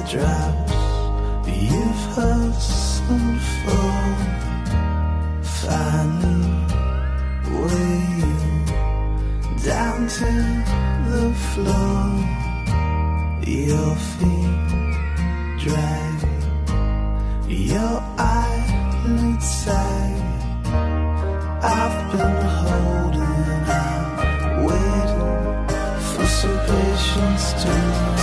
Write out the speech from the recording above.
teardrops you've hustled for finally weigh you down to the floor. Your feet drag your eyelids sag. I've been holding out, waiting for some patience to